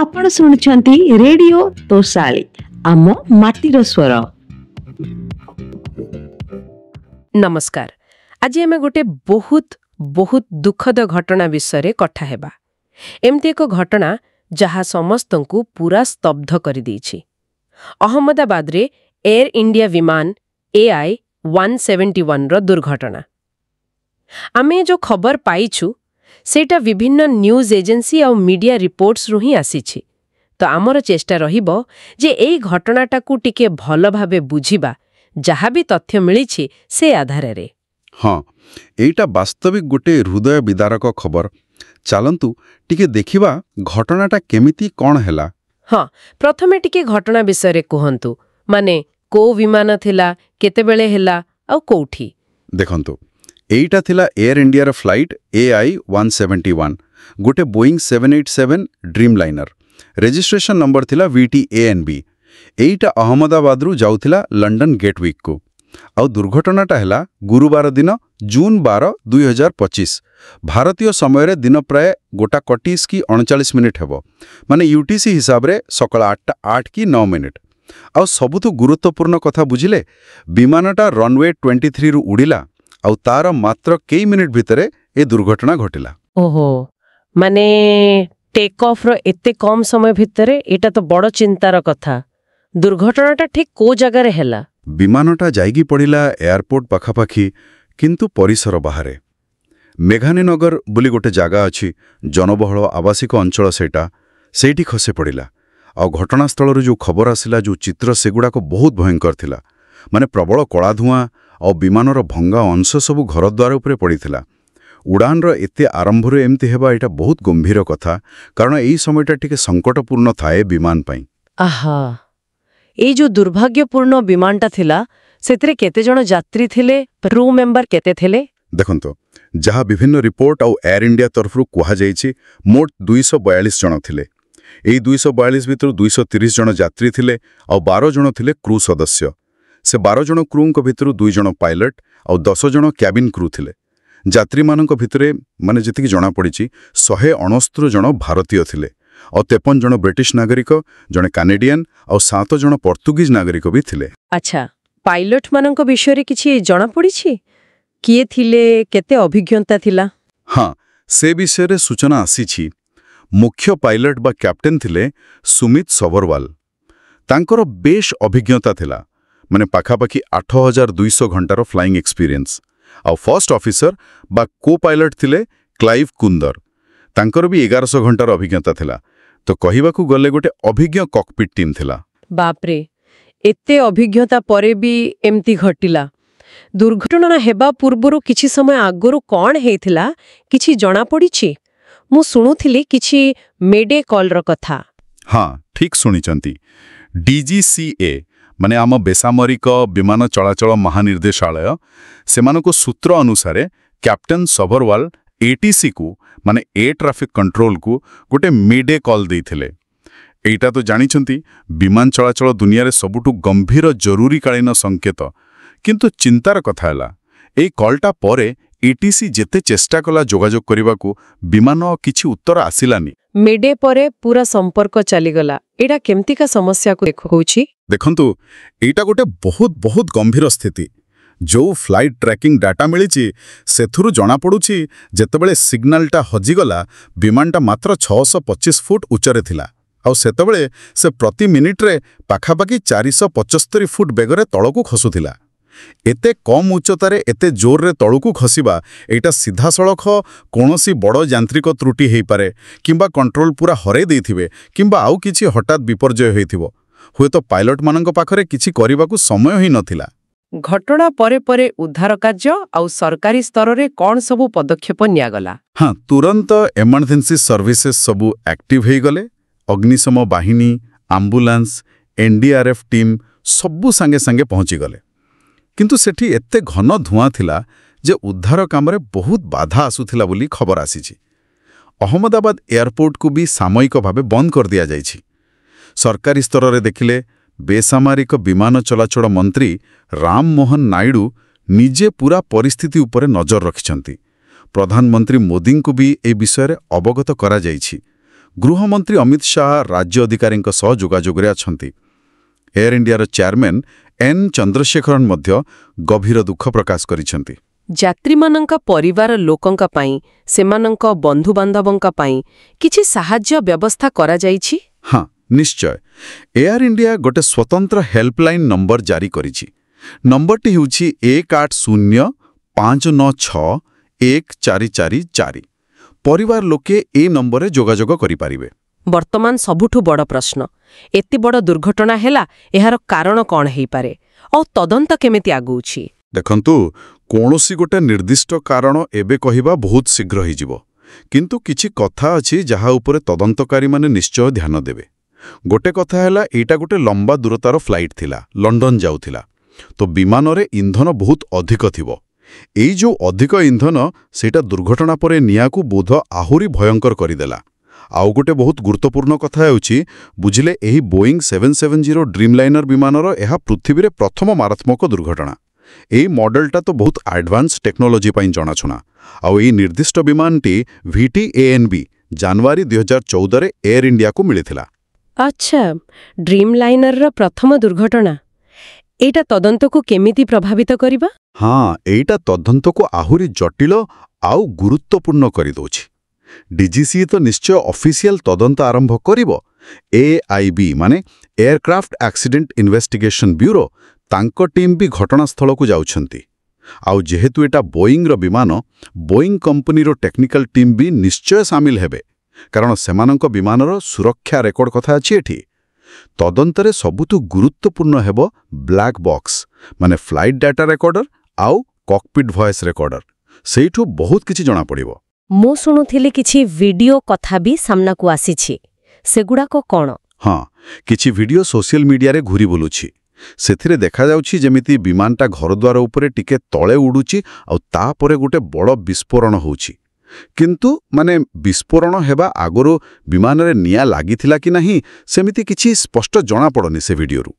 आपण शुणुछंती रेडियो तोसाली आम माटीर स्वर। नमस्कार। आज आम गोटे बहुत बहुत दुखद घटना विषय कथा हेबा। एमती एक घटना जहा समस्तंकु पूरा स्तब्ध कर देछि। अहमदाबाद रे एयर इंडिया विमान AI-171 रो दुर्घटना। आमे जो खबर पाइछु सेटा विभिन्न न्यूज एजेंसी और मीडिया रिपोर्ट्स रु ही आसीछि। तो आमर चेष्टा रहिबो जे एई घटनाटाकू टिके भल भाबे बुझिबा, जहा भी तथ्य मिलिछि से आधार रे। हाँ, एटा वास्तविक गोटे हृदय विदारक खबर। चलंतु टिके देखिबा घटनाटा केमिति कोन हैला। हाँ, प्रथमे टिके घटना विषय रे कहंतु, माने को विमान थिला, केते बेले हैला आ कोठी। देखंतु एटा थिला एयर इंडिया रो फ्लाइट AI-171, गोटे Boeing 787 dream liner. Registration number थिला VTANB। एटा अहमदाबाद रु जाउथिला लंडन गेटविक को। आउ दुर्घटनाटा हैला गुरुवार दिन जून 12, 2025 भारतीय समय रे दिन प्राय 1:39 हेबो, माने UTC हिसाब रे सकाळ 8 की 9 मिनिट। आउ सबुतु गुरुत्वपूर्ण कथा बुझिले, विमानटा रनवे 23 रु उड़िला आउ तार मात्र कई मिनिट भितरे ए दुर्घटना घटिला। ओहो, माने टेक ऑफ रो एते कम समय भितरे एटा तो बड़ चिंतार कथा। दुर्घटनाटा ठीक को जगह रे हैला? विमानटा जाइगी पड़िला एयरपोर्ट पाखापाखी, किंतु परिसर बाहरे। मेघानीनगर बोली गोटे जागा अछि, जनबहुल आवासिक अंचल सेठी खसे पड़िला। आ घटनास्थल जो खबर आसिला, जो चित्र सेगुड़ाक बहुत भयंकर थिला। माने प्रबल कला धुआं और विमानर भंगा अंश सबू घरद्वार उपरे पड़िथिला। उड़ान रो एते आरंभ रे एमती हेबा एटा बहुत गंभीर कथा, कारण एई समयटा टिके संकटपूर्ण थाए विमान पई। आहा, ए जो दुर्भाग्यपूर्ण विमानटा थिला सेतरे केते जण यात्री थिले, क्रू मेंबर केते थिले? देखंतो जहा विभिन्न रिपोर्ट और एयर इंडिया तरफरु कुहा जाइछि, मोट 242 जण थिले। एई 242 भितर 230 जण यात्री थिले और 12 जण थिले क्रू सदस्य। से 12 जण क्रूंक भितर 2 जण पायलट और 10 जण कैबिन क्रू थिले। यात्री मानक भितरे माने जतिक जणा पड़िछि 169 जण भारतीय थिले और 53 जण ब्रिटिश नागरिक, जणे कानेडियन और 7 जण पोर्तुगीज नागरिक भी थिले। अच्छा, पायलट मानक विषय रे किछि जणा पड़िछि? किए थिले, केते अभिज्ञता थिला? हाँ, से विषय रे सूचना आसीछि। मुख्य पायलट बा कैप्टेन थिले सुमित सबरवाल। तांकर बेश अभिज्ञता थिला, माने पाखापाखी 8200 घंटार फ्लाइंग एक्सपीरियंस। और फर्स्ट ऑफिसर बा को पायलट थिले क्लाइव कुंदर। तांकर भी 1100 घंटार अभिज्ञता थिला। तो कहिबाकू गले गोटे अभिज्ञ कॉकपिट टीम थिला। बापरे, एते अभिज्ञता परे भी एमती घटिला। दुर्घटना हेबा पूर्वरु किछि समय आगरु कोन हेइथिला किछि जणा पड़िछि? मु सुनुथिली किछि मेडे कॉल रो कथा। हाँ, ठीक सुनिचंती। DGCA माने आम बेसामरिक विमान चलाचल महानिर्देशालय सेमानको सूत्र अनुसारे कैप्टेन सबरवाल ATC को माने एयर ट्रैफिक कंट्रोल को गोटे मेडे कॉल देइथिले। एटा तो जानिछंती विमान चलाचल दुनिया रे सबुटु गंभीर जरूरीकालीन संकेत। किंतु चिंतार कथा हैला, एई कॉलटा परे ATC जेते चेष्टा कला जोगाजोग करबाकू विमान किछि उत्तर आसिलानी। मेडे परे पूरा संपर्क चलीगला। एटा केमती का समस्या को देखौछि? देखंतु एटा गोटे बहुत बहुत गंभीर स्थिति। जो फ्लाइट ट्रैकिंग डाटा मिलिछि सेथुरु जणा पडुछि जेतेबेले सिग्नलटा हजिगला विमानटा मात्र 625 फुट उच्चरे थिला। आउ सेतेबेले से प्रति मिनिट रे पाखापाखी 475 फुट बेगरे तळकू खसुथिला। एते कम उच्चतारे एते जोर रे तळकू खसिबा एटा सीधा सड़क कोनोसी बड़ यांत्रिक त्रुटि हेई पारे, किंबा कंट्रोल पूरा हरे देथिबे, किंबा आउ किछि हठात विपर्जय हेइथिबो। हुए तो पायलट मानक पाखरे किछि करिबाकू समय ही नथिला। घटना परे परे उद्धार कार्य आउ सरकारी स्तर रे कोन सबु पदक्षेप नियागला? हाँ, तुरंत इमरजेंसी सर्विसेज सबु एक्टिव हेई गले। अग्निशम बाहिनी, एम्बुलेंस, NDRF टीम सबु संगे संगे पहुंची गले। किंतु सेठी एते घन धुआं थिला जे उद्धार कामरे बहुत बाधा आसुथिला बोली खबर आसीछि। अहमदाबाद एयरपोर्ट को भी सामयिक भावे बंद कर दिया जाइछि। सरकारी स्तर रे देखिले बेसामरिक विमान चलाचल मंत्री राम मोहन नायडू निजे पूरा परिस्थिति उपरे नजर रखिछंती। प्रधानमंत्री मोदी को भी ए विषय रे अवगत करा जाइछि। गृहमंत्री अमित शाह राज्य अधिकारी सह जोगाजोगरे अछंती। एयर इंडियार चेयरमैन एन चंद्रशेखरन मध्य गभीर दुख प्रकाश करिसेंती। यात्रीमानंका परिवार लोकंका पाई सेमानंका बंधुबांधवंका पाई किछि साहाय्य व्यवस्था करा जाइछि? हाँ, निश्चय। एयर इंडिया गोटे स्वतंत्र हेल्पलाइन नंबर जारी करिछि। नंबरटी हेउछि 1809614444। परिवार लोके ए नंबर रे जोगाजोग करि पारिबे। वर्तमान सबुठु बड़ प्रश्न, एति बड़ दुर्घटना हेला एहार कारण कौन हेई पारे और तदंत केमिति आगुछि? देखंतु कोनोसी गोटे निर्दिष्ट कारण एबे कहिबा बहुत शीघ्र होई जिवो, किंतु किछि कथा अछि जहा उपरे तदंतकारी माने निश्चय ध्यान देबे। गोटे कथा हैला एटा गोटे लंबा दूरतार फ्लाइट थिला, लंडन जाउथिला, तो विमान रे इंधन बहुत अधिक थिबो। एई जो अधिक इंधन सेटा दुर्घटना परे नियाकु बोध आहुरी भयंकर करिदेला। आउ गोटे बहुत गुरुत्वपूर्ण कथा हेउछि, बुझिले एही बोइंग 770 ड्रीमलाइनर विमानर एहा पृथ्वी रे प्रथम मारात्मक दुर्घटना। एई मॉडलटा तो बहुत एडवांस टेक्नोलॉजी पाई जणाछुना। आउ एई निर्दिष्ट विमानटी VT-ANB जनवरी 2014 रे एयर इंडिया को मिलिथिला। अच्छा, ड्रीमलाइनर रा प्रथम दुर्घटना एटा तदंत को केमिति प्रभावित करिबा? हाँ, एटा तदंत को आहुरी जटिल आउ गुरुत्वपूर्ण करि दोछि। डीजीसी तो निश्चय ऑफिशियल तदंत आरंभ करिबो। AIB माने एयरक्राफ्ट एक्सीडेंट इन्वेस्टिगेशन ब्यूरो तांको टीम भी घटनास्थल को जाउछंती। आउ जेहेतु एटा बोइंग रो विमान, बोइंग कंपनी रो टेक्निकल टीम भी निश्चय शामिल हेबे, कारण सेमानंक विमानर सुरक्षा रेकॉर्ड कथा अछि एठी। तदंतरे सबुतु गुरुत्वपूर्ण हेबो ब्लैक बॉक्स माने फ्लाइट डाटा रेकॉर्डर आउ कॉकपिट वॉइस रेकॉर्डर। सेइठु बहुत किछि जणा पड़िबो। मो सुनुथिले किछि वीडियो कथा भी सामना को आसीछि, सेगुडा को कोन? हाँ, किछि वीडियो सोशल मीडिया रे घुरी बोलुछि। सेथिरे देखा जाउछि जेमिति विमानटा घरद्वार उपरे टिके तळे उडुछि आउ तापरे गोटे बड़ विस्फोरण होउछि। किंतु माने विस्फोरण हेबा आगरो विमान रे निया लागिथिला कि नाही सेमिति किछि स्पष्ट जणा पड़नी से वीडियोरु।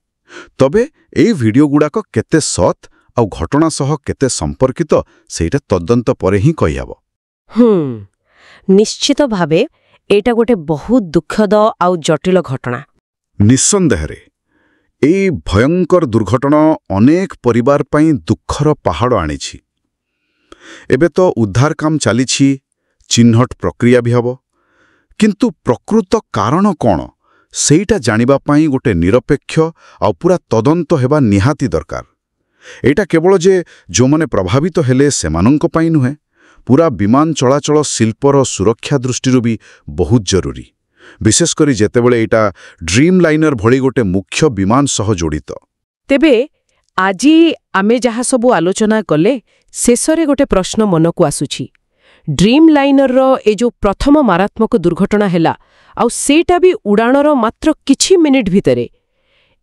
तबे एई वीडियो गुडाक केते सत आउ घटना सह केते संपर्कित सेटा तदंत परे ही कहियाबो। निश्चित भावे एटा गोटे बहुत दुखद आउ जटिल घटना। निस्संदेहरे एई भयंकर दुर्घटना अनेक परिवार पाई दुखर पहाड़ आनिछि। एबे तो उद्धार काम चलीछि, चिन्हट प्रक्रिया भी हबो, किंतु प्रकृत कारण कौन सेटा जानिबा पाई गोटे निरपेक्ष आ पूरा तदंत हेबा निहाती दरकार। एटा केवल जे जो माने प्रभावित हेले सेमानंक पाई नुहे, पूरा विमान चलाचल शिल्पर सुरक्षा दृष्टि भी बहुत जरूरी, विशेषकर जेतेबेले एटा ड्रीमलाइनर भली गोटे मुख्य विमान सह जोड़ित। तेबे आजी आमे जहा सबु आलोचना कले शेषरे गोटे प्रश्न मन को आसुछि, ड्रीमलाइनर रो ए जो प्रथम मारात्मक दुर्घटना हेला आउ सेटा भी उड़ाणर मात्र किछि मिनिट भितरे,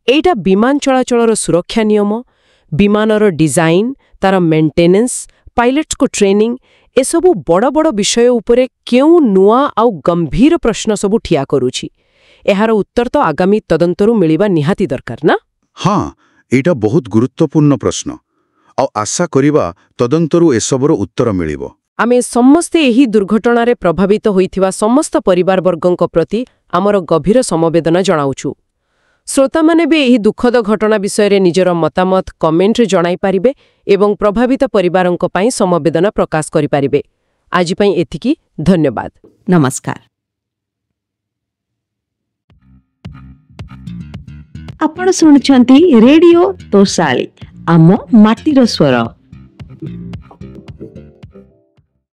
एटा विमान चलाचलर सुरक्षा नियम, विमानर डिजाइन, तार मेंटेनेंस, पायलट्स को ट्रेनिंग एसबु बड़ बड़ विषय उपरे केउ नुआ आउ गंभीर प्रश्न सबु ठिया करूछि। एहार उत्तर तो आगामी तदंतरु मिलिबा निहाती दरकार ना? हाँ, एटा बहुत गुरुत्वपूर्ण प्रश्न आ आशा करिबा तदंतरु एसबरो उत्तर मिलिबो। आमे समस्ते एही दुर्घटना रे प्रभावित होइथिबा समस्त परिवार वर्गंक प्रति आमर गभीर समवेदना जणाउछु। श्रोता माने भी एही दुखद घटना विषय रे निजर मतामत कमेंट रे जणाई पारिबे एवं प्रभावित परिवारंक पाई समवेदना प्रकाश करि पारिबे। आजि पई एथिकी, धन्यवाद। नमस्कार। आपण सुनुछंती रेडियो तोसाली, आम माटीर स्वर।